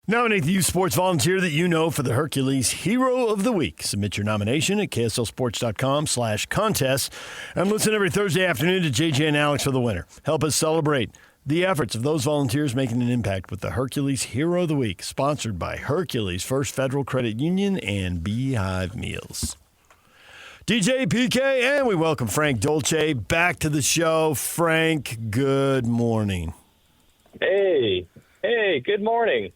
Nominate the youth sports volunteer that you know for the Hercules Hero of the Week. Submit your nomination at kslsports.com/contest and listen every Thursday afternoon to JJ and Alex for the winner. Help us celebrate the efforts of those volunteers making an impact with the Hercules Hero of the Week, sponsored by Hercules First Federal Credit Union and Beehive Meals. DJ PK, and we welcome Frank Dolce back to the show. Frank, good morning. Hey, good morning.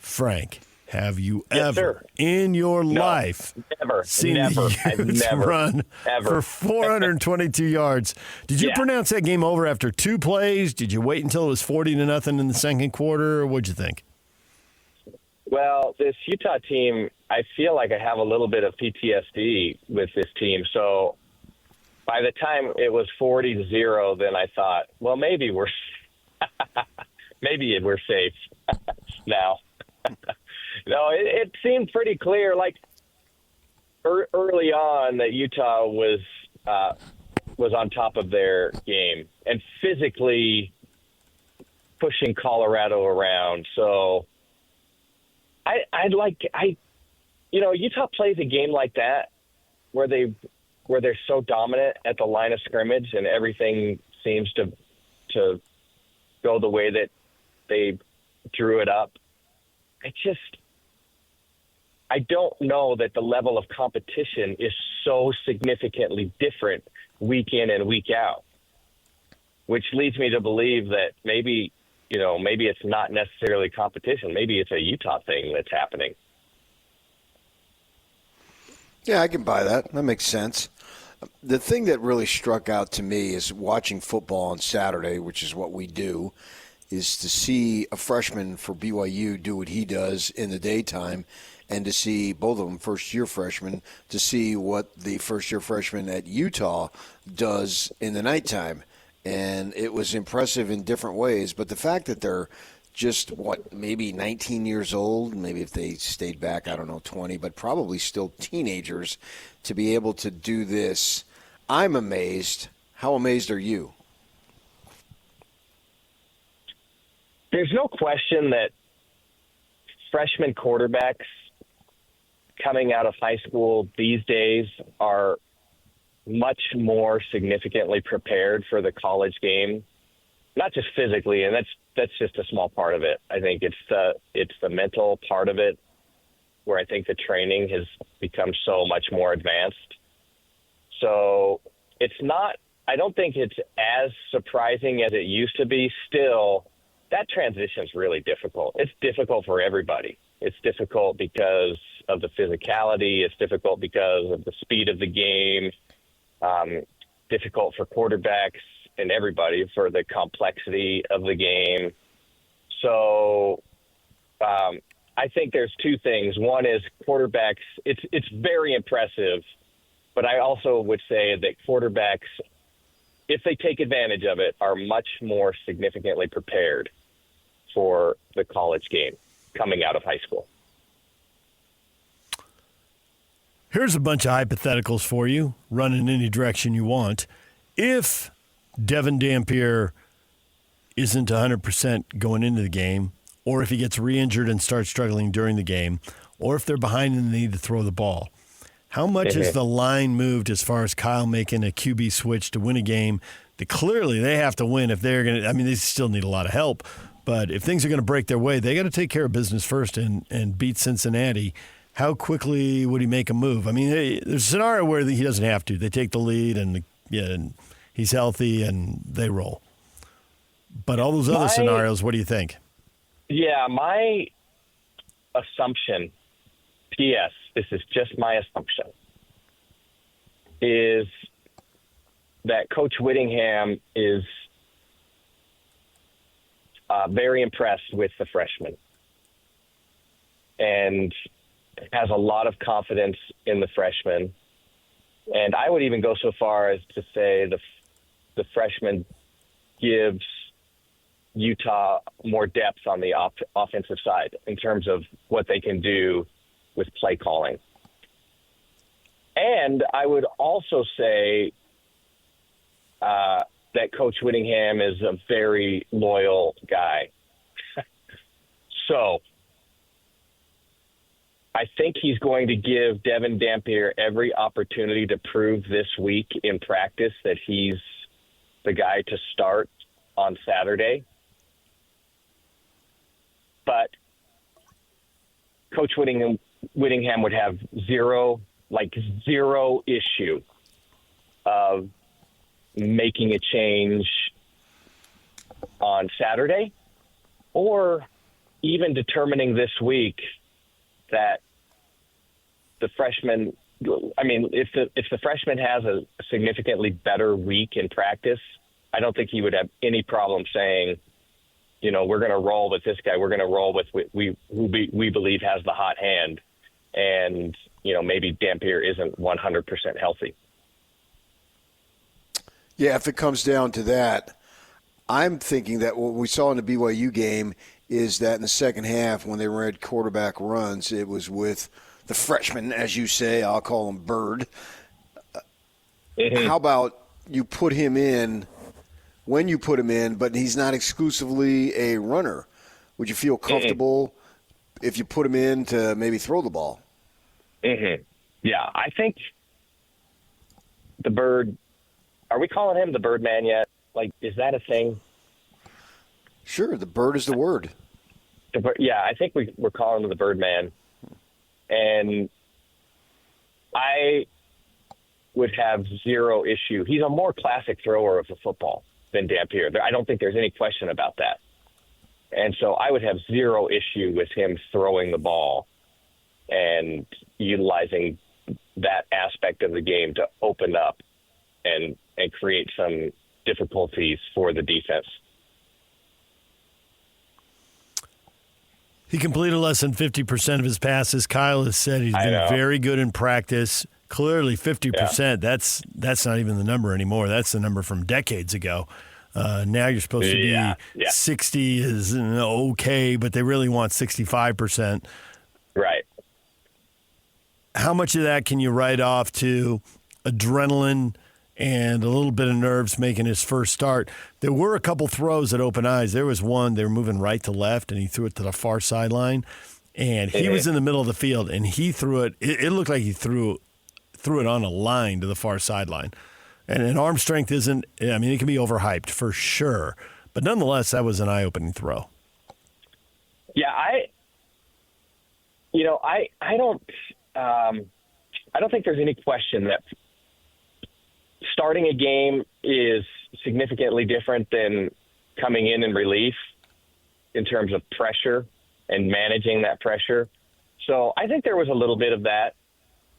Frank, have you Yes, ever sir. in your No, life seen never. the I've Utes never, run ever. for 422 yards? Did you Yeah. pronounce that game over after 2 plays? Did you wait until it was 40-0 in the second quarter? Or what'd you think? Well, this Utah team, I feel like I have a little bit of PTSD with this team. So by the time it was 40-0, then I thought, well, maybe we're safe now. No, it seemed pretty clear, like early on, that Utah was on top of their game and physically pushing Colorado around. So Utah plays a game like that where they're so dominant at the line of scrimmage and everything seems to go the way that they drew it up. I don't know that the level of competition is so significantly different week in and week out, which leads me to believe that maybe it's not necessarily competition. Maybe it's a Utah thing that's happening. Yeah, I can buy that. That makes sense. The thing that really struck out to me is watching football on Saturday, which is what we do, is to see a freshman for BYU do what he does in the daytime, and to see both of them first-year freshmen, to see what the first-year freshman at Utah does in the nighttime. And it was impressive in different ways. But the fact that they're just, maybe 19 years old, maybe if they stayed back, 20, but probably still teenagers, to be able to do this, I'm amazed. How amazed are you? There's no question that freshman quarterbacks coming out of high school these days are much more significantly prepared for the college game, not just physically, and that's just a small part of it. I think it's the mental part of it where I think the training has become so much more advanced. So I don't think it's as surprising as it used to be. Still, that transition is really difficult. It's difficult for everybody. It's difficult because of the physicality. It's difficult because of the speed of the game. Difficult for quarterbacks and everybody for the complexity of the game. So I think there's two things. One is quarterbacks. It's very impressive, but I also would say that quarterbacks, if they take advantage of it, are much more significantly prepared for the college game coming out of high school. Here's a bunch of hypotheticals for you. Run in any direction you want. If Devin Dampier isn't 100% going into the game, or if he gets re-injured and starts struggling during the game, or if they're behind and they need to throw the ball, how much has the line moved as far as Kyle making a QB switch to win a game that clearly they have to win if they're going to – I mean, they still need a lot of help, but if things are going to break their way, they got to take care of business first and beat Cincinnati. How quickly would he make a move? I mean, there's a scenario where he doesn't have to. They take the lead and he's healthy and they roll. But all those other scenarios, what do you think? Yeah, my assumption, P.S., this is just my assumption, is that Coach Whittingham is very impressed with the freshmen and has a lot of confidence in the freshmen. And I would even go so far as to say the freshman gives Utah more depth on the offensive side in terms of what they can do with play calling. And I would also say that Coach Whittingham is a very loyal guy. So I think he's going to give Devin Dampier every opportunity to prove this week in practice that he's the guy to start on Saturday. But Coach Whittingham would have zero issue of making a change on Saturday, or even determining this week that the freshman, if the freshman has a significantly better week in practice, I don't think he would have any problem saying, we're going to roll with this guy. We're going to roll with who we believe has the hot hand. And, maybe Dampier isn't 100% healthy. Yeah, if it comes down to that, I'm thinking that what we saw in the BYU game is that in the second half when they ran quarterback runs, it was with the freshman, as you say, I'll call him Bird. How about you put him in when you put him in, but he's not exclusively a runner? Would you feel comfortable if you put him in to maybe throw the ball? Yeah, I think the Bird, are we calling him the Birdman yet? Is that a thing? Sure, the Bird is the word. Yeah, I think we're calling him the Birdman. And I would have zero issue. He's a more classic thrower of the football than Dampier. I don't think there's any question about that. And so I would have zero issue with him throwing the ball and utilizing that aspect of the game to open up and create some difficulties for the defense. He completed less than 50% of his passes. Kyle has said he's been very good in practice. Clearly 50%, that's not even the number anymore. That's the number from decades ago. Now you're supposed to be 60 is okay, but they really want 65%. Right. How much of that can you write off to adrenaline and a little bit of nerves making his first start? There were a couple throws at open eyes. There was one, they were moving right to left, and he threw it to the far sideline. And he was in the middle of the field, and he threw it. It looked like he threw it on a line to the far sideline. And arm strength isn't, it can be overhyped for sure. But nonetheless, that was an eye-opening throw. Yeah, I don't think there's any question that starting a game is significantly different than coming in relief in terms of pressure and managing that pressure. So I think there was a little bit of that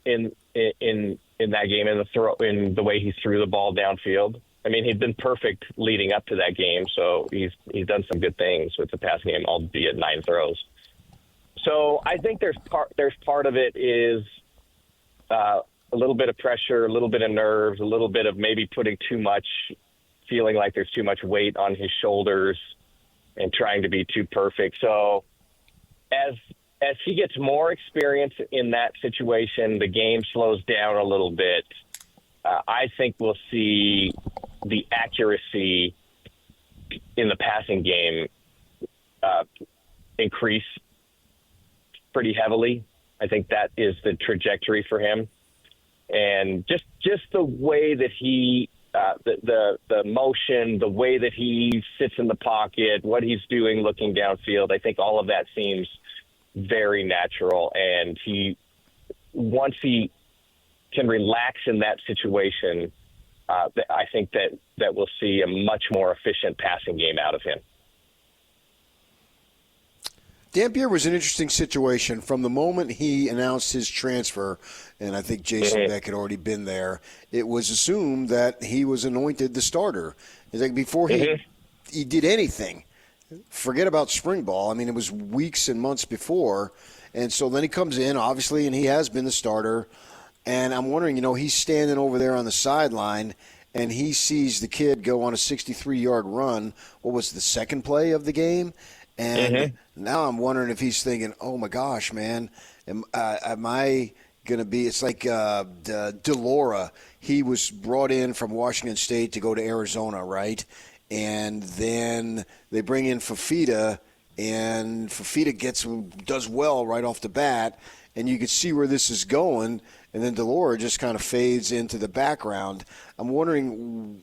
in that game, in the way he threw the ball downfield. He'd been perfect leading up to that game, so he's done some good things with the passing game, albeit 9 throws. So I think there's part of it is a little bit of pressure, a little bit of nerves, a little bit of maybe feeling like there's too much weight on his shoulders and trying to be too perfect. So as he gets more experience in that situation, the game slows down a little bit. I think we'll see the accuracy in the passing game increase pretty heavily. I think that is the trajectory for him. And just the way that he, the motion, the way that he sits in the pocket, what he's doing looking downfield, I think all of that seems very natural. And once he can relax in that situation, I think that we'll see a much more efficient passing game out of him. Dampier was an interesting situation from the moment he announced his transfer, and I think Jason Beck had already been there. It was assumed that he was anointed the starter. It's like before he did anything, forget about spring ball. It was weeks and months before, and so then he comes in, obviously, and he has been the starter. And I'm wondering, he's standing over there on the sideline, and he sees the kid go on a 63-yard run. What was the second play of the game? And now I'm wondering if he's thinking, oh, my gosh, man, am I going to be – it's like Delora. He was brought in from Washington State to go to Arizona, right? And then they bring in Fafita and Fafita does well right off the bat, and you could see where this is going, and then Delora just kind of fades into the background. I'm wondering,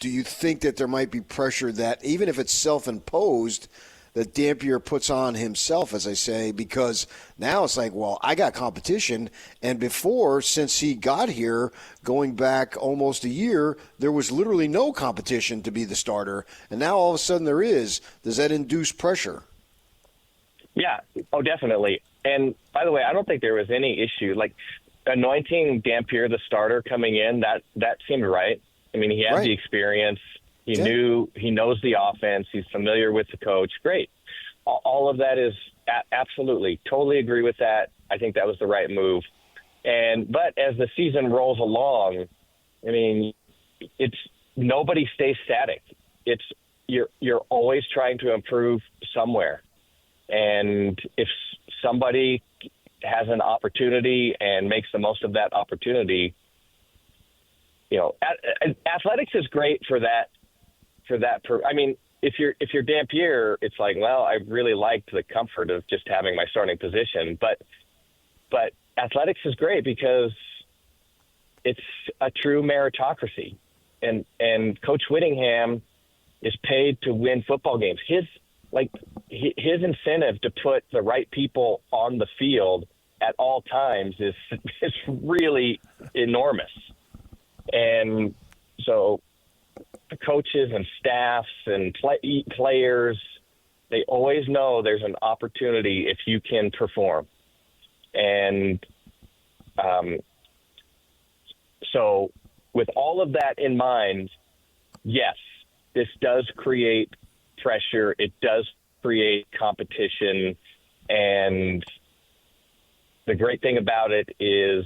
do you think that there might be pressure that, even if it's self-imposed, that Dampier puts on himself, as I say, because now it's like, well, I got competition, and before, since he got here, going back almost a year, there was literally no competition to be the starter, and now all of a sudden there is. Does that induce pressure? Yeah, oh, definitely. And by the way, I don't think there was any issue. Like, anointing Dampier the starter coming in, that seemed right. I mean, he had the experience. He knows the offense. He's familiar with the coach. Great. All of that is absolutely, totally agree with that. I think that was the right move. But as the season rolls along, I mean, nobody stays static. You're always trying to improve somewhere. And if somebody has an opportunity and makes the most of that opportunity, athletics is great for that. I mean, if you're Dampier, it's like, well, I really liked the comfort of just having my starting position, but athletics is great because it's a true meritocracy, and Coach Whittingham is paid to win football games. His incentive to put the right people on the field at all times is really enormous, and so coaches and staffs and players, they always know there's an opportunity if you can perform. And so with all of that in mind, yes, this does create pressure. It does create competition. And the great thing about it is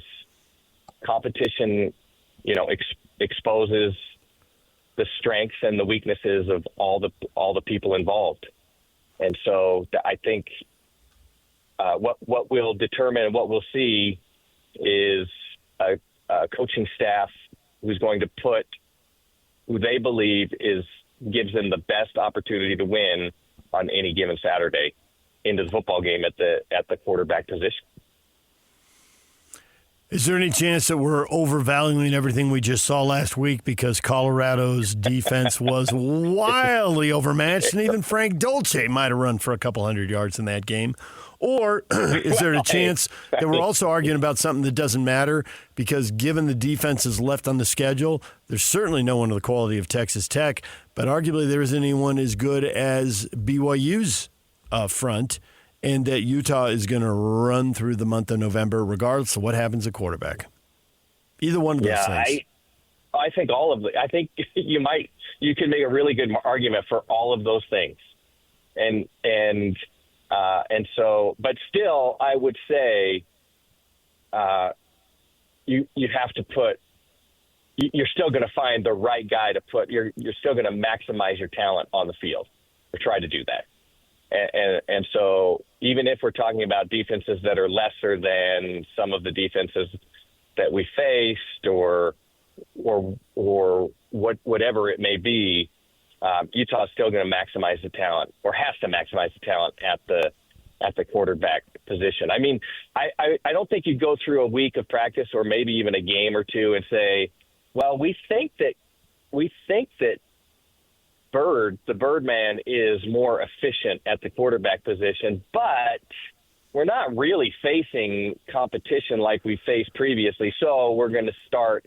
competition, exposes the strengths and the weaknesses of all the people involved. And so I think what will determine what we'll see is a coaching staff who's going to put who they believe gives them the best opportunity to win on any given Saturday into the football game at the quarterback position. Is there any chance that we're overvaluing everything we just saw last week because Colorado's defense was wildly overmatched, and even Frank Dolce might have run for a couple hundred yards in that game? Or is there a chance that we're also arguing about something that doesn't matter because given the defenses left on the schedule, there's certainly no one of the quality of Texas Tech, but arguably there isn't anyone as good as BYU's front, and that Utah is going to run through the month of November regardless of what happens at quarterback. Either one of those things. I think all of I think you can make a really good argument for all of those things. And so, but still, I would say you have to put, you're still going to find the right guy to put, you're still going to maximize your talent on the field or try to do that. And so even if we're talking about defenses that are lesser than some of the defenses that we faced or whatever it may be, Utah is still going to maximize the talent or has to maximize the talent at the quarterback position. I mean, I don't think you go through a week of practice or maybe even a game or two and say, well, we think that the Birdman is more efficient at the quarterback position, but we're not really facing competition like we faced previously, so we're going to start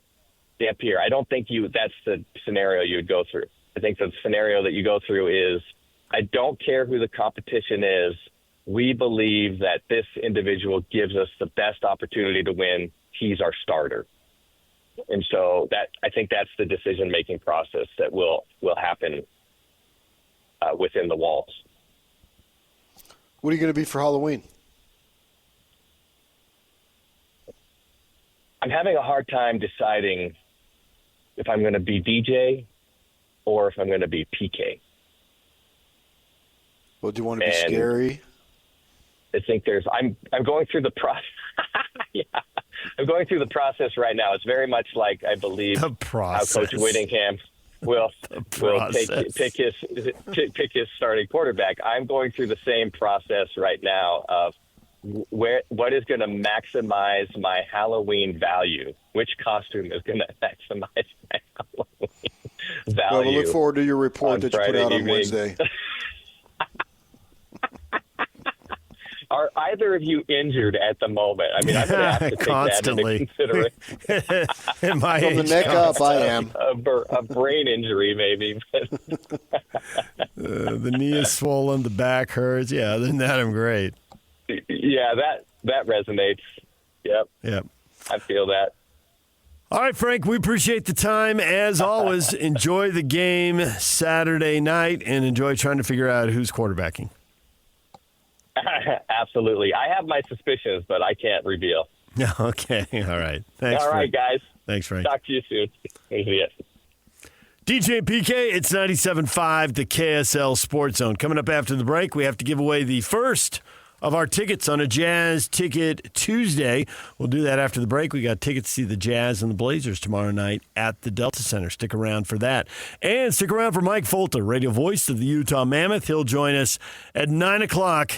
Dampier. I don't think that's the scenario you would go through. I think the scenario that you go through is, I don't care who the competition is. We believe that this individual gives us the best opportunity to win. He's our starter. And so I think that's the decision-making process that will happen within the walls. What are you going to be for Halloween? I'm having a hard time deciding if I'm going to be DJ or if I'm going to be PK. Well, do you want to be scary? I think I'm going through the process. Yeah, I'm going through the process right now. It's very much like, I believe, how Coach Whittingham will process. pick his starting quarterback. I'm going through the same process right now of what is going to maximize my Halloween value. Which costume is going to maximize my Halloween value? Well, we'll look forward to your report that you put out on Wednesday. Are either of you injured at the moment? I mean, I'm going to have to take Constantly. that into consideration. In my From the age, neck up, I am. A brain injury, maybe. the knee is swollen, the back hurts. Yeah, other than that, I'm great. Yeah, that resonates. Yep. I feel that. All right, Frank, we appreciate the time. As always, enjoy the game Saturday night and enjoy trying to figure out who's quarterbacking. Absolutely. I have my suspicions, but I can't reveal. Okay. All right. Thanks, All right, Frank. guys. Thanks, Frank. Talk to you soon. Yes. DJ and PK, it's 97.5, the KSL Sports Zone. Coming up after the break, we have to give away the first of our tickets on a Jazz Ticket Tuesday. We'll do that after the break. We got tickets to see the Jazz and the Blazers tomorrow night at the Delta Center. Stick around for that. And stick around for Mike Folter, radio voice of the Utah Mammoth. He'll join us at 9 o'clock.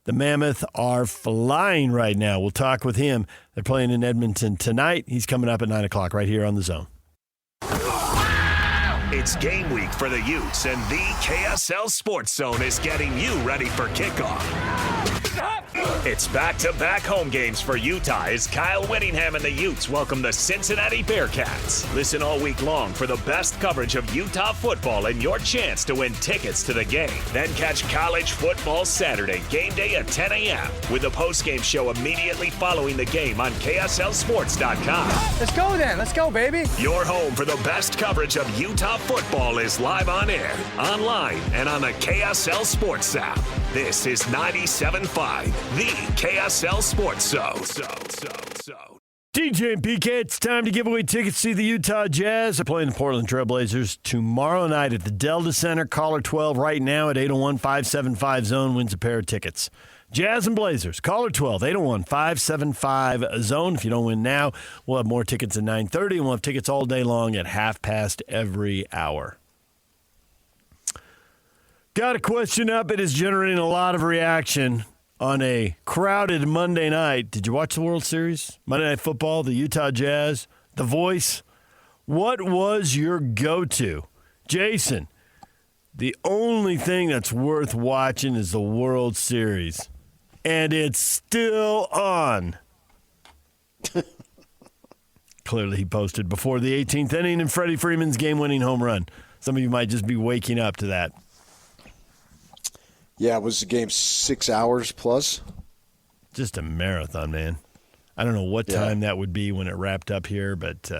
The Mammoth are flying right now. We'll talk with him. They're playing in Edmonton tonight. He's coming up at 9 o'clock right here on The Zone. It's game week for the Utes, and the KSL Sports Zone is getting you ready for kickoff. It's back-to-back home games for Utah as Kyle Whittingham and the Utes welcome the Cincinnati Bearcats. Listen all week long for the best coverage of Utah football and your chance to win tickets to the game. Then catch college football Saturday, game day at 10 a.m. with a post-game show immediately following the game on KSLSports.com. Let's go then. Let's go, baby. Your home for the best coverage of Utah football is live on air, online, and on the KSL Sports app. This is 97.5, the KSL Sports Zone. DJ and PK, it's time to give away tickets to see the Utah Jazz. They're playing the Portland Trailblazers tomorrow night at the Delta Center. Caller 12 right now at 801-575-ZONE wins a pair of tickets. Jazz and Blazers, caller 12, 801-575-ZONE. If you don't win now, we'll have more tickets at 9:30, and we'll have tickets all day long at 1:30 every hour. Got a question up. It is generating a lot of reaction on a crowded Monday night. Did you watch the World Series? Monday Night Football, the Utah Jazz, The Voice. What was your go-to? Jason, the only thing that's worth watching is the World Series. And it's still on. Clearly he posted before the 18th inning and Freddie Freeman's game-winning home run. Some of you might just be waking up to that. Yeah, was the game 6 hours plus? Just a marathon, man. I don't know what time that would be when it wrapped up here, but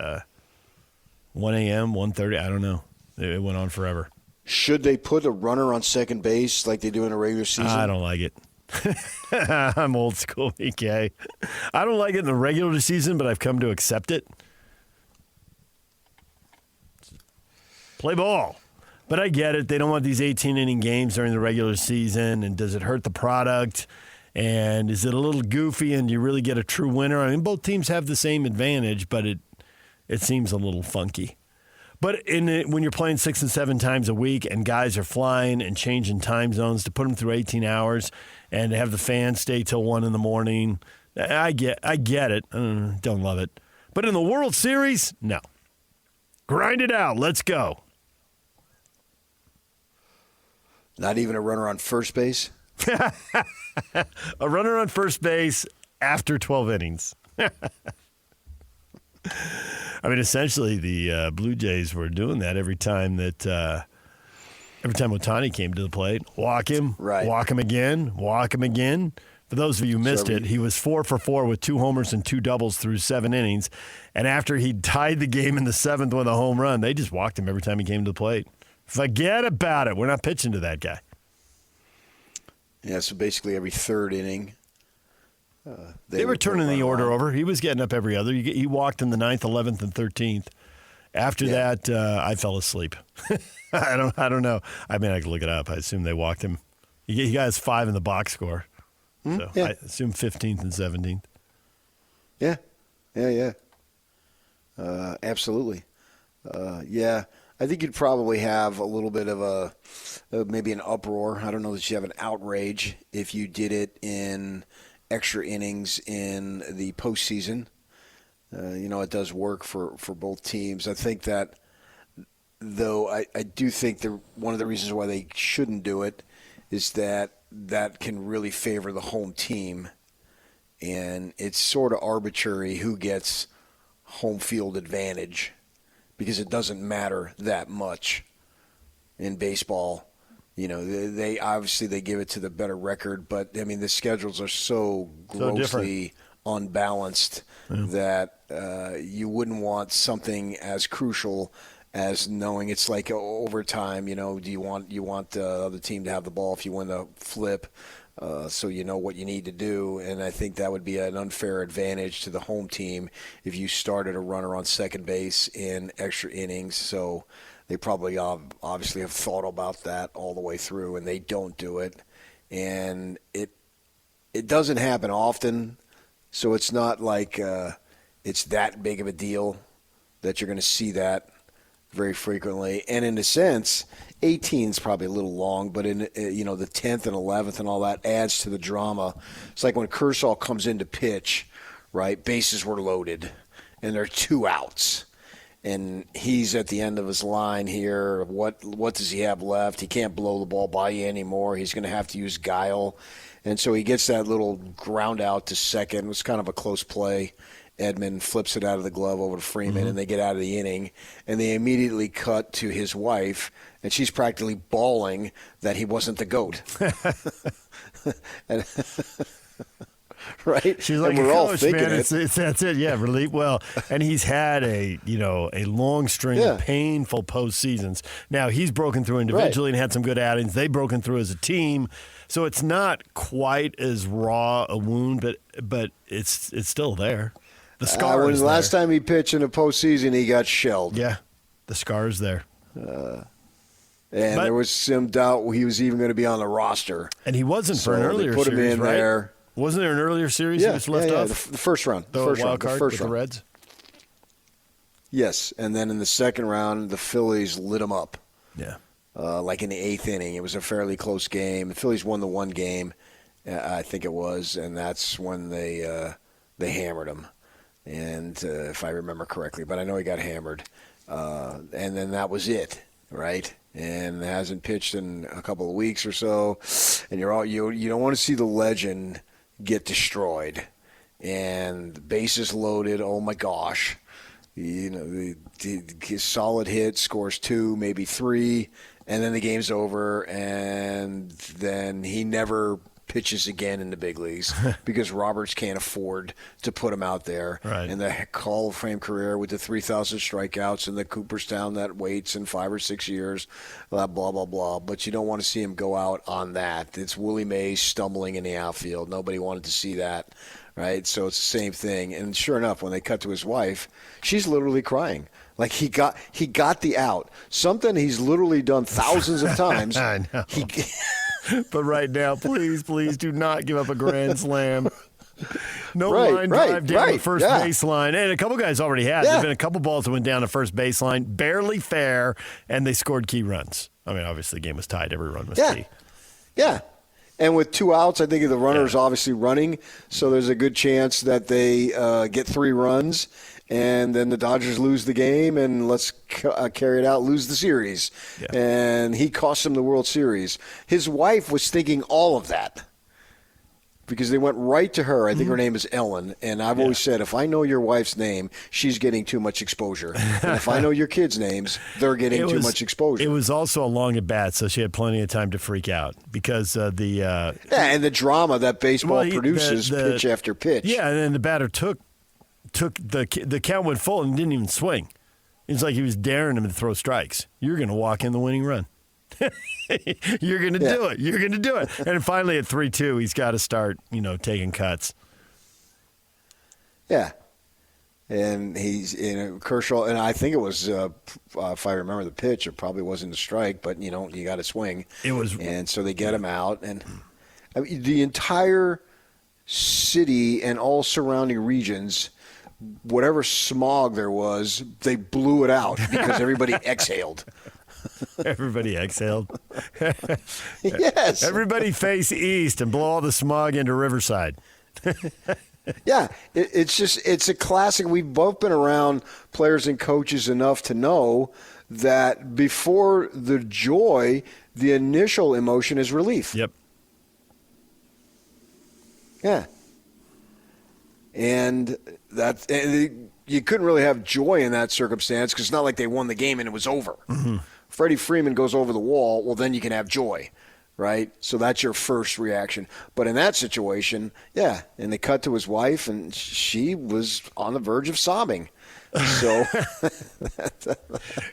1 a.m., 1:30, I don't know. It went on forever. Should they put a runner on second base like they do in a regular season? I don't like it. I'm old school, BK. I don't like it in the regular season, but I've come to accept it. Play ball. But I get it. They don't want these 18-inning games during the regular season, and does it hurt the product? And is it a little goofy, and do you really get a true winner? I mean, both teams have the same advantage, but it seems a little funky. But when you're playing 6 and 7 times a week and guys are flying and changing time zones to put them through 18 hours and to have the fans stay till 1 in the morning, I get it. Don't love it. But in the World Series, no. Grind it out. Let's go. Not even a runner on first base? A runner on first base after 12 innings. I mean, essentially, the Blue Jays were doing that every time Ohtani came to the plate. Walk him, right. Walk him again, walk him again. For those of you who missed it, he was 4 for 4 with 2 homers and 2 doubles through 7 innings. And after he tied the game in the 7th with a home run, they just walked him every time he came to the plate. Forget about it. We're not pitching to that guy. Yeah, so basically every third inning. They were turning the order over. He was getting up every other. He walked in the 9th, 11th, and 13th. After that, I fell asleep. I don't know. I mean, I could look it up. I assume they walked him. He got his 5 in the box score. So I assume 15th and 17th. Yeah. Absolutely. I think you'd probably have a little bit of maybe an uproar. I don't know that you have an outrage if you did it in extra innings in the postseason. It does work for both teams. I think that, though, I do think one of the reasons why they shouldn't do it is that can really favor the home team. And it's sort of arbitrary who gets home field advantage because it doesn't matter that much in baseball. They obviously they give it to the better record, but I mean the schedules are so grossly unbalanced that you wouldn't want something as crucial as knowing it's like overtime. Do you want the other team to have the ball if you win the flip? So you know what you need to do, and I think that would be an unfair advantage to the home team if you started a runner on second base in extra innings. So they probably obviously have thought about that all the way through, and they don't do it. And it doesn't happen often, so it's not like it's that big of a deal that you're going to see that very frequently. And in a sense, 18 is probably a little long, but in the 10th and 11th and all that adds to the drama. It's like when Kershaw comes in to pitch, right? Bases were loaded, and there are 2 outs, and he's at the end of his line here. What does he have left? He can't blow the ball by you anymore. He's going to have to use guile, and so he gets that little ground out to second. It was kind of a close play. Edman flips it out of the glove over to Freeman, and they get out of the inning, and they immediately cut to his wife, and she's practically bawling that he wasn't the GOAT. Right? She's like, and we're all coach, thinking man, that's it. Yeah, relief. Well, and he's had a long string of painful postseasons. Now he's broken through individually and had some good outings. They've broken through as a team, so it's not quite as raw a wound, but it's still there. The scar is the there. last time he pitched in the postseason, he got shelled. Yeah, the scar is there. And there was some doubt he was even going to be on the roster. And he wasn't for an earlier they put series, him in right? There. Wasn't there an earlier series he was left off? The first round. The first wild round, card the first with round. the Reds? Yes, and then in the second round, the Phillies lit him up. Yeah. Like in the 8th inning. It was a fairly close game. The Phillies won the one game, I think it was, and that's when they hammered him. And if I remember correctly, but I know he got hammered. And then that was it, right? And hasn't pitched in a couple of weeks or so. And you don't want to see the legend get destroyed. And bases loaded, oh my gosh. The solid hit, scores 2, maybe 3, and then the game's over, and then he never pitches again in the big leagues because Roberts can't afford to put him out there. Right. And the Hall of Fame career with the 3,000 strikeouts and the Cooperstown that waits in 5 or 6 years, blah, blah, blah. But you don't want to see him go out on that. It's Willie Mays stumbling in the outfield. Nobody wanted to see that, right? So it's the same thing. And sure enough, when they cut to his wife, she's literally crying. Like he got the out. Something he's literally done thousands of times. I know. But right now, please do not give up a grand slam. No line drive down the first baseline. And a couple guys already had. There have been a couple balls that went down the first baseline, barely fair, and they scored key runs. I mean, obviously the game was tied. Every run was key. Yeah. And with 2 outs, I think the runner's obviously running, so there's a good chance that they get 3 runs. And then the Dodgers lose the game, and let's carry it out, lose the series. Yeah. And he cost them the World Series. His wife was thinking all of that because they went right to her. I think her name is Ellen. And I've always said, if I know your wife's name, she's getting too much exposure. And if I know your kids' names, they're getting too much exposure. It was also a long at bat, so she had plenty of time to freak out because and the drama that baseball produces pitch after pitch. Yeah, and then the batter took the count went full and didn't even swing. It's like he was daring him to throw strikes. You're going to walk in the winning run. You're going to do it. You're going to do it. And finally at 3-2, he's got to start, taking cuts. Yeah. And he's in Kershaw, and I think it was, if I remember the pitch, it probably wasn't a strike, but, you got to swing. It was. And so they get him out. And I mean, the entire city and all surrounding regions whatever smog there was, they blew it out because everybody exhaled. Everybody exhaled. Yes. Everybody face east and blow all the smog into Riverside. Yeah, it's a classic. We've both been around players and coaches enough to know that before the joy, the initial emotion is relief. Yep. Yeah. And you couldn't really have joy in that circumstance because it's not like they won the game and it was over. Mm-hmm. Freddie Freeman goes over the wall, well, then you can have joy, right? So that's your first reaction. But in that situation, yeah, and they cut to his wife, and she was on the verge of sobbing. So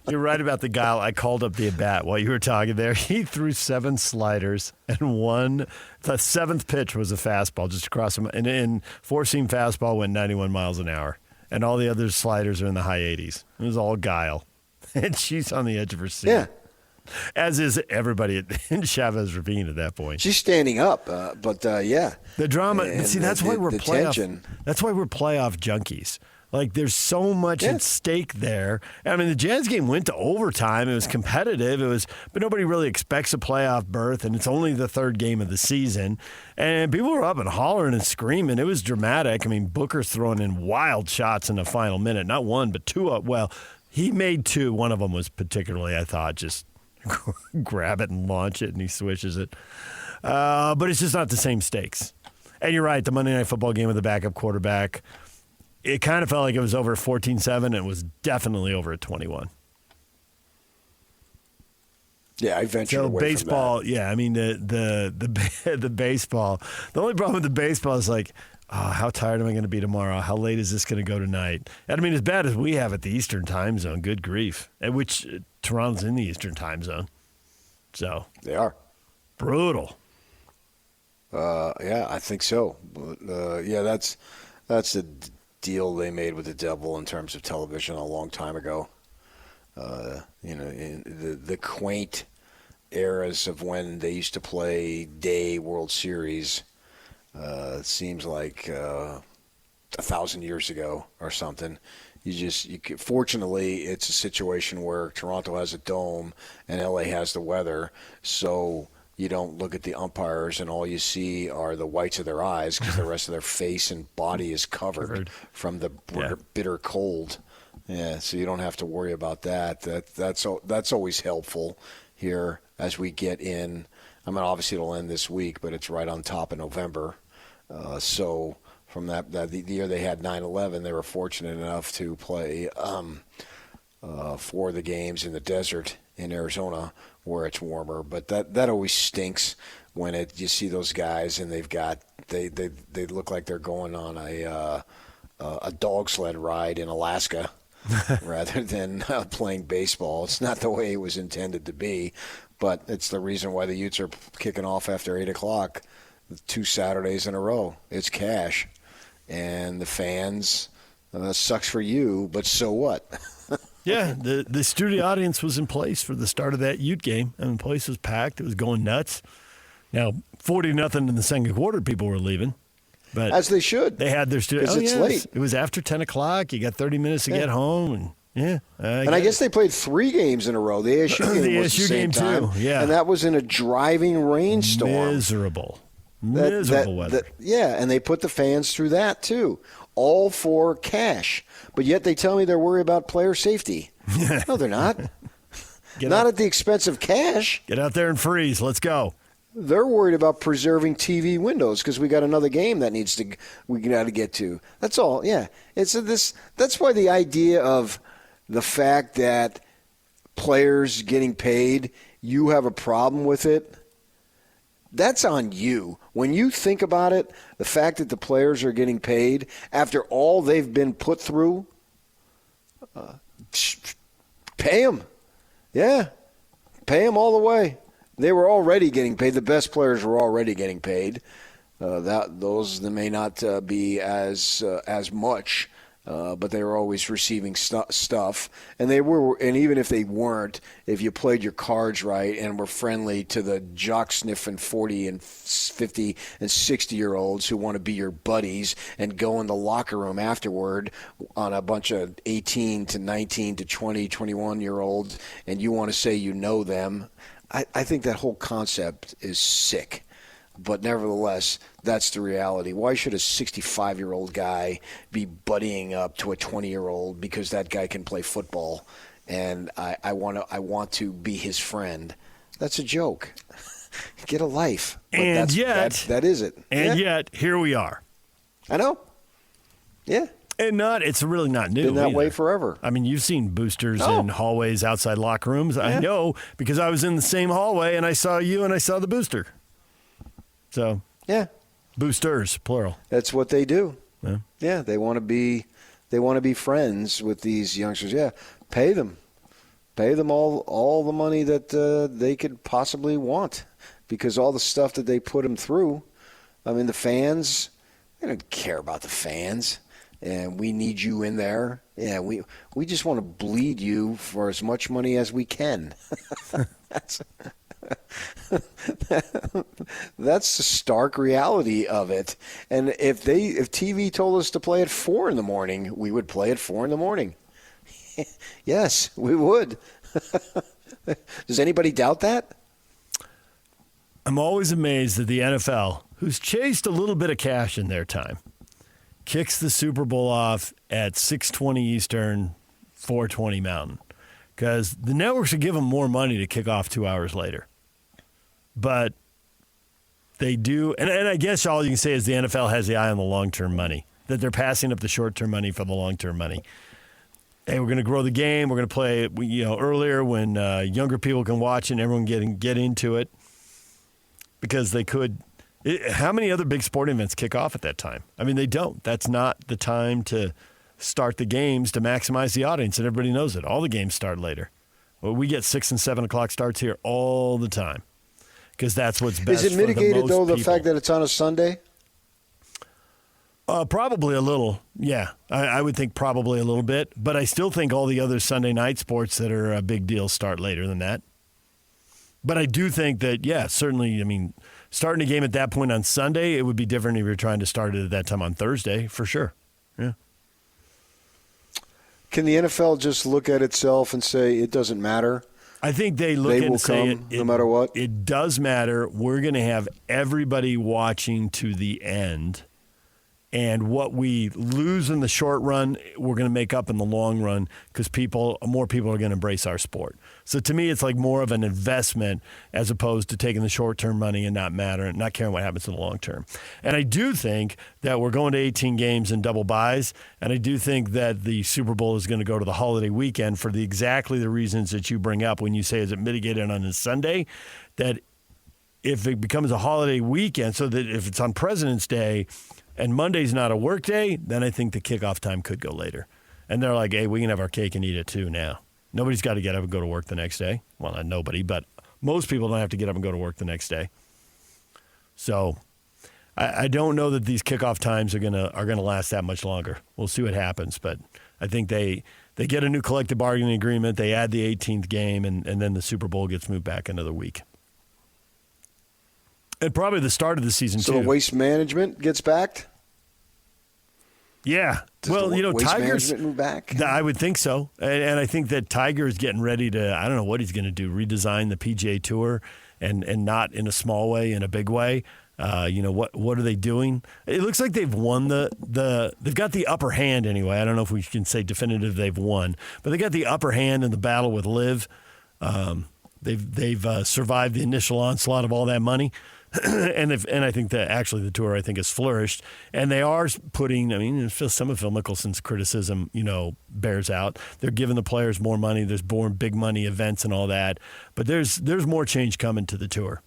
you're right about the guy. I called up the at-bat while you were talking there. He threw 7 sliders, and the 7th pitch was a fastball just across him. And 4-seam fastball went 91 miles an hour. And all the other sliders are in the high 80s. It was all guile. And she's on the edge of her seat. yeah. As is everybody in Chavez Ravine at that point. She's standing up, but yeah. The drama. And see, that's why we're playoff. tension. That's why we're playoff junkies. Like, there's so much at stake there. I mean, the Jazz game went to overtime. It was competitive. But nobody really expects a playoff berth, and it's only the 3rd game of the season. And people were up and hollering and screaming. It was dramatic. I mean, Booker's throwing in wild shots in the final minute. Not one, but 2 up. Well, he made 2. One of them was particularly, I thought, just grab it and launch it, and he swishes it. But it's just not the same stakes. And you're right, the Monday Night Football game with the backup quarterback, it kind of felt like it was over 14-7, and it was definitely over at 21. Yeah, I ventured so away baseball, from that. yeah, I mean, the baseball, the only problem with the baseball is like, how tired am I going to be tomorrow? How late is this going to go tonight? And I mean, as bad as we have at the Eastern time zone, good grief, at which Toronto's in the Eastern time zone. So They are. brutal. Yeah, I think so. Yeah, that's a deal they made with the devil in terms of television a long time ago. In the quaint eras of when they used to play day World Series, it seems like 1,000 years ago or something. Fortunately, it's a situation where Toronto has a dome and LA has the weather, so you don't look at the umpires and all you see are the whites of their eyes because the rest of their face and body is covered from the bitter cold. Yeah, so you don't have to worry about that. That's always helpful here as we get in. I mean, obviously it'll end this week, but it's right on top of November. So from the year they had 9/11, they were fortunate enough to play 4 of the games in the desert in Arizona where it's warmer. But that always stinks when you see those guys and they look like they're going on a dog sled ride in Alaska. rather than playing baseball. It's not the way it was intended to be, but it's the reason why the Utes are kicking off after 8 o'clock 2 Saturdays in a row. It's cash. And the fans, sucks for you, but so what? Yeah, the studio audience was in place for the start of that Ute game. I mean, the place was packed. It was going nuts. Now, 40-0 in the second quarter, people were leaving. But as they should. They had their studio. Because it's late. It was after 10 o'clock. You got 30 minutes to get home. And I guess they played 3 games in a row. The ASU game was the same time. Too, yeah. And that was in a driving rainstorm. Miserable weather. And they put the fans through that, too. All for cash. But yet they tell me they're worried about player safety. No, they're not. Not at the expense of cash. Get out there and freeze. Let's go. They're worried about preserving TV windows because we got another game that we got to get to. That's all. Yeah, that's why the idea of the fact that players getting paid, you have a problem with it. That's on you. When you think about it, the fact that the players are getting paid after all they've been put through, pay them. Yeah, pay them all the way. They were already getting paid. The best players were already getting paid. Those may not be as much but they were always receiving stuff. And and even if they weren't, if you played your cards right and were friendly to the jock-sniffing 40 and 50 and 60-year-olds who want to be your buddies and go in the locker room afterward on a bunch of 18 to 19 to 20, 21-year-olds, and you want to say you know them, I think that whole concept is sick. But nevertheless, that's the reality. Why should a 65-year-old guy be buddying up to a 20-year-old because that guy can play football and I want to be his friend? That's a joke. Get a life. But and that is it. And yet, here we are. I know. Yeah. And it's really not new. Been that either. way forever. I mean, you've seen boosters in hallways outside locker rooms. Yeah. I know because I was in the same hallway and I saw you and I saw the booster. So yeah, boosters plural. That's what they do. Yeah, they want to be friends with these youngsters. Yeah, pay them all the money that they could possibly want, because all the stuff that they put them through. I mean, the fans, they don't care about the fans, and we need you in there. Yeah, we just want to bleed you for as much money as we can. That's the stark reality of it. And if TV told us to play at 4 a.m, we would play at 4 a.m. Yes, we would. Does anybody doubt that? I'm always amazed that the NFL, who's chased a little bit of cash in their time, kicks the Super Bowl off at 6:20 Eastern, 4:20 Mountain, because the networks would give them more money to kick off 2 hours later. But they do, and I guess all you can say is the NFL has the eye on the long-term money, that they're passing up the short-term money for the long-term money. Hey, we're going to grow the game. We're going to play it, earlier when younger people can watch and everyone get into it, because they could. How many other big sporting events kick off at that time? I mean, they don't. That's not the time to start the games to maximize the audience, and everybody knows it. All the games start later. Well, we get 6 and 7 o'clock starts here all the time, because that's what's best. Is it mitigated, though, the people. fact that it's on a Sunday? Probably a little, yeah. I would think probably a little bit, but I still think all the other Sunday night sports that are a big deal start later than that. But I do think that, yeah, certainly, I mean, starting a game at that point on Sunday, it would be different if you're trying to start it at that time on Thursday, for sure. Yeah. Can the NFL just look at itself and say it doesn't matter? I think they look at it and say no matter what. It does matter. We're going to have everybody watching to the end. And what we lose in the short run, we're going to make up in the long run, because more people are going to embrace our sport. So to me, it's like more of an investment as opposed to taking the short-term money and not caring what happens in the long term. And I do think that we're going to 18 games and double buys, and I do think that the Super Bowl is going to go to the holiday weekend for exactly the reasons that you bring up when you say, is it mitigated on a Sunday? That if it becomes a holiday weekend, so that if it's on President's Day and Monday's not a work day, then I think the kickoff time could go later. And they're like, hey, we can have our cake and eat it too now. Nobody's got to get up and go to work the next day. Well, not nobody, but most people don't have to get up and go to work the next day. So I don't know that these kickoff times are gonna last that much longer. We'll see what happens, but I think they get a new collective bargaining agreement. They add the 18th game, and then the Super Bowl gets moved back another week. And probably the start of the season, too. So the waste management gets backed? Yeah. Waste Tigers management move back? I would think so. And I think that Tiger is getting ready to, I don't know what he's going to do, redesign the PGA Tour, and not in a small way, in a big way. What are they doing? It looks like they've won they've got the upper hand anyway. I don't know if we can say definitive they've won, but they got the upper hand in the battle with Liv. They've survived the initial onslaught of all that money. and I think that actually the tour, I think, has flourished, and they are putting. I mean, some of Phil Mickelson's criticism, bears out. They're giving the players more money. There's more big money events and all that, but there's more change coming to the tour.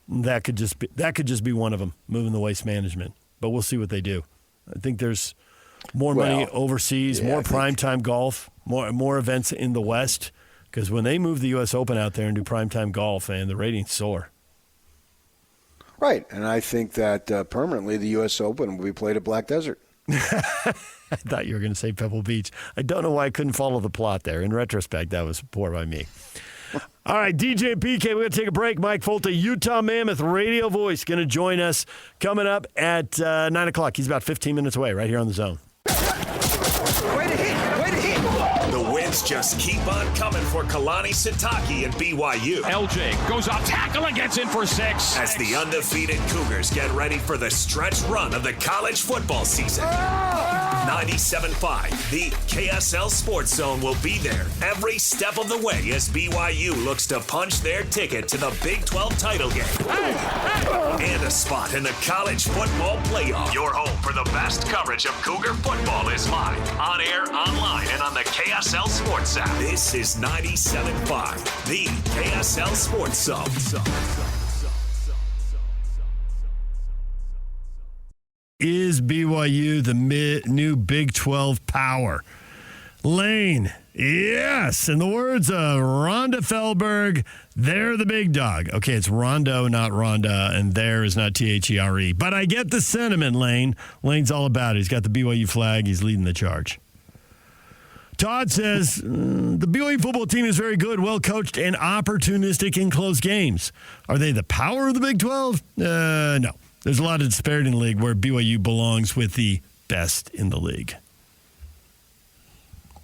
That could just be one of them, moving the waste management. But we'll see what they do. I think there's more money overseas, more primetime golf, more events in the West. Because when they move the U.S. Open out there and do primetime golf, and the ratings soar. Right, and I think that permanently the U.S. Open will be played at Black Desert. I thought you were going to say Pebble Beach. I don't know why I couldn't follow the plot there. In retrospect, that was poor by me. All right, DJ and PK, we're going to take a break. Mike Folta, Utah Mammoth radio voice, going to join us coming up at 9 o'clock. He's about 15 minutes away right here on The Zone. Way to hit! Way to hit! The wins just keep on coming for Kalani Sitake and BYU. LJ goes off tackle and gets in for 6. As the undefeated Cougars get ready for the stretch run of the college football season. 97.5, the KSL Sports Zone will be there every step of the way as BYU looks to punch their ticket to the Big 12 title game. And a spot in the college football playoff. Your home for the best coverage of Cougar football is live, on air, online, and on the KSL Sports app. This is 97.5, the KSL Sports Zone. Is BYU the new Big 12 power? Lane, yes. In the words of Rhonda Feldberg, they're the big dog. Okay, it's Rondo, not Rhonda, and there is not T-H-E-R-E. But I get the sentiment, Lane. Lane's all about it. He's got the BYU flag. He's leading the charge. Todd says, the BYU football team is very good, well-coached, and opportunistic in close games. Are they the power of the Big 12? No. There's a lot of disparity in the league where BYU belongs with the best in the league.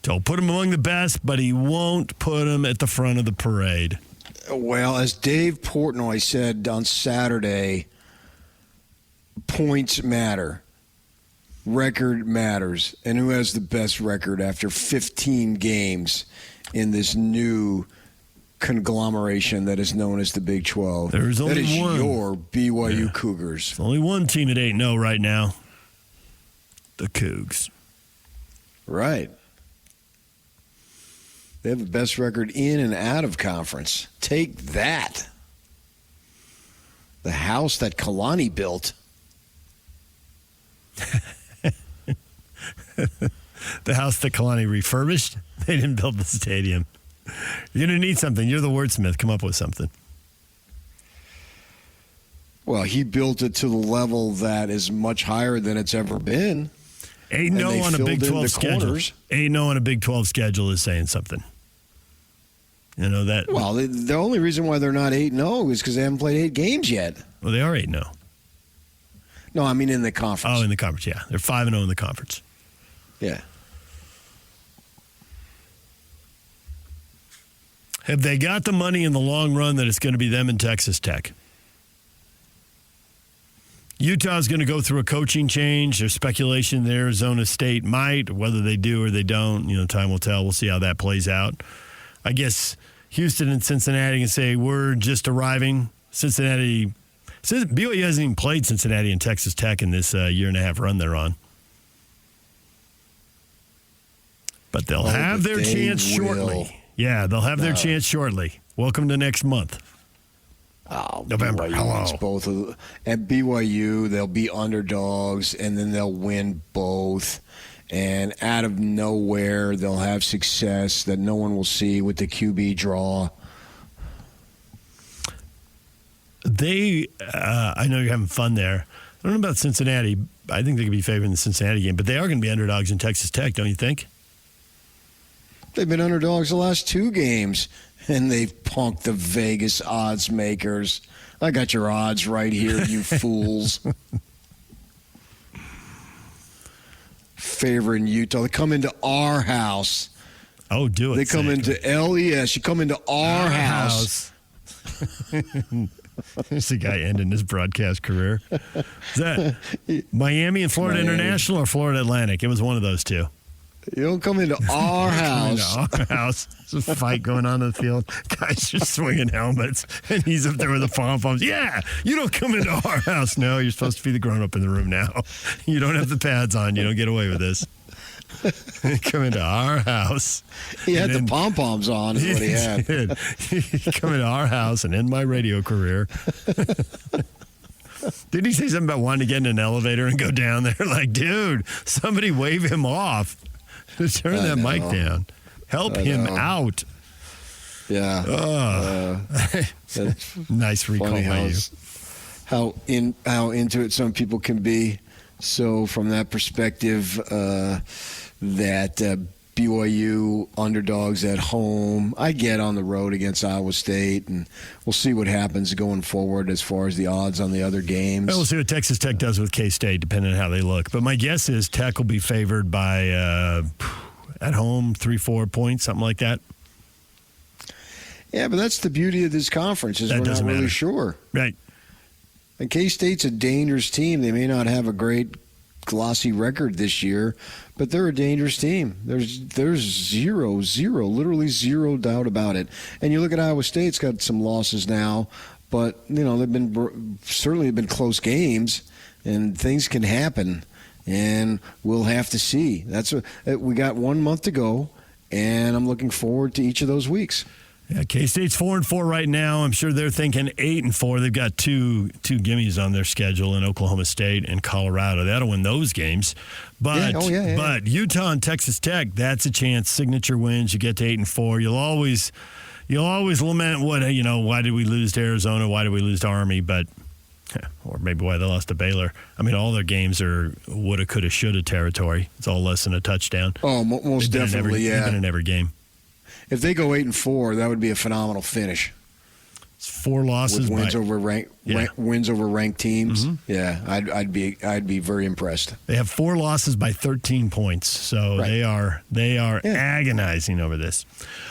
Don't put him among the best, but he won't put him at the front of the parade. Well, as Dave Portnoy said on Saturday, points matter. Record matters. And who has the best record after 15 games in this new conglomeration that is known as the Big 12? There's only that is one. Your BYU Cougars. There's only one team at 8-0 right now. The Cougs. Right. They have the best record in and out of conference. Take that. The house that Kalani built. The house that Kalani refurbished. They didn't build the stadium. You're going to need something. You're the wordsmith. Come up with something. Well, he built it to the level that is much higher than it's ever been. 8-0 on a Big 12 schedule. 8-0 on a Big 12 schedule is saying something. You know that. Well, the only reason why they're not 8-0 is because they haven't played 8 games yet. Well, they are 8-0. No, I mean in the conference. Oh, in the conference, yeah. They're 5-0 in the conference. Yeah. Have they got the money in the long run that it's going to be them and Texas Tech? Utah's going to go through a coaching change. There's speculation that Arizona State might. Whether they do or they don't, time will tell. We'll see how that plays out. I guess Houston and Cincinnati can say, we're just arriving. BYU hasn't even played Cincinnati and Texas Tech in this year and a half run they're on. But they'll have their chance shortly. Yeah, they'll have their chance shortly. Welcome to next month. Oh, November. Hello. Both of at BYU, they'll be underdogs, and then they'll win both. And out of nowhere, they'll have success that no one will see with the QB draw. I know you're having fun there. I don't know about Cincinnati. I think they could be favoring the Cincinnati game, but they are going to be underdogs in Texas Tech, don't you think? They've been underdogs the last 2 games, and they've punked the Vegas odds makers. I got your odds right here, you fools. Favoring Utah. They come into our house. Oh, do it. They come into LES. You come into our house. There's a guy ending his broadcast career. Is that Miami and Florida International or Florida Atlantic? It was one of those two. You don't come into our house. Into our house. There's a fight going on in the field. Guys are swinging helmets, and he's up there with the pom-poms. Yeah, you don't come into our house. No, you're supposed to be the grown-up in the room now. You don't have the pads on. You don't get away with this. Come into our house. He had the pom-poms on is what he had. He come into our house and end my radio career. Didn't he say something about wanting to get in an elevator and go down there? Like, dude, somebody wave him off. Turn that mic down. Help him out. Yeah. Nice recall by you. How into it some people can be So from that perspective, that BYU underdogs at home, I get on the road against Iowa State, and we'll see what happens going forward as far as the odds on the other games. We'll see what Texas Tech does with K-State, depending on how they look. But my guess is Tech will be favored by, at home, 3-4 points, something like that. Yeah, but that's the beauty of this conference is we're not really sure. Right. And K-State's a dangerous team. They may not have a great glossy record this year, but they're a dangerous team. There's literally zero doubt about it. And you look at Iowa State's got some losses now, but they've been certainly been close games, and things can happen, and we'll have to see. We got 1 month to go, and I'm looking forward to each of those weeks. Yeah, K-State's 4-4 right now. I'm sure they're thinking 8-4. They've got two gimmies on their schedule in Oklahoma State and Colorado. That'll win those games. But but Utah and Texas Tech, that's a chance. Signature wins. You get to 8-4. You'll always lament why did we lose to Arizona? Why did we lose to Army? But or maybe why they lost to Baylor. I mean, all their games are woulda, coulda, shoulda territory. It's all less than a touchdown. Oh, most definitely, They've been in every game. If they go 8-4, that would be a phenomenal finish. It's 4 losses, with wins over ranked teams. Mm-hmm. Yeah, I'd be very impressed. They have 4 losses by 13 points, so they are agonizing over this.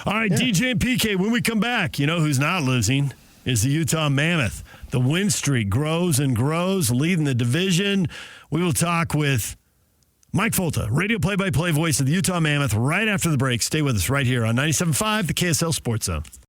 All right, DJ and PK. When we come back, who's not losing is the Utah Mammoth. The win streak grows and grows, leading the division. We will talk with Mike Folta, radio play-by-play voice of the Utah Mammoth, right after the break. Stay with us right here on 97.5, the KSL Sports Zone.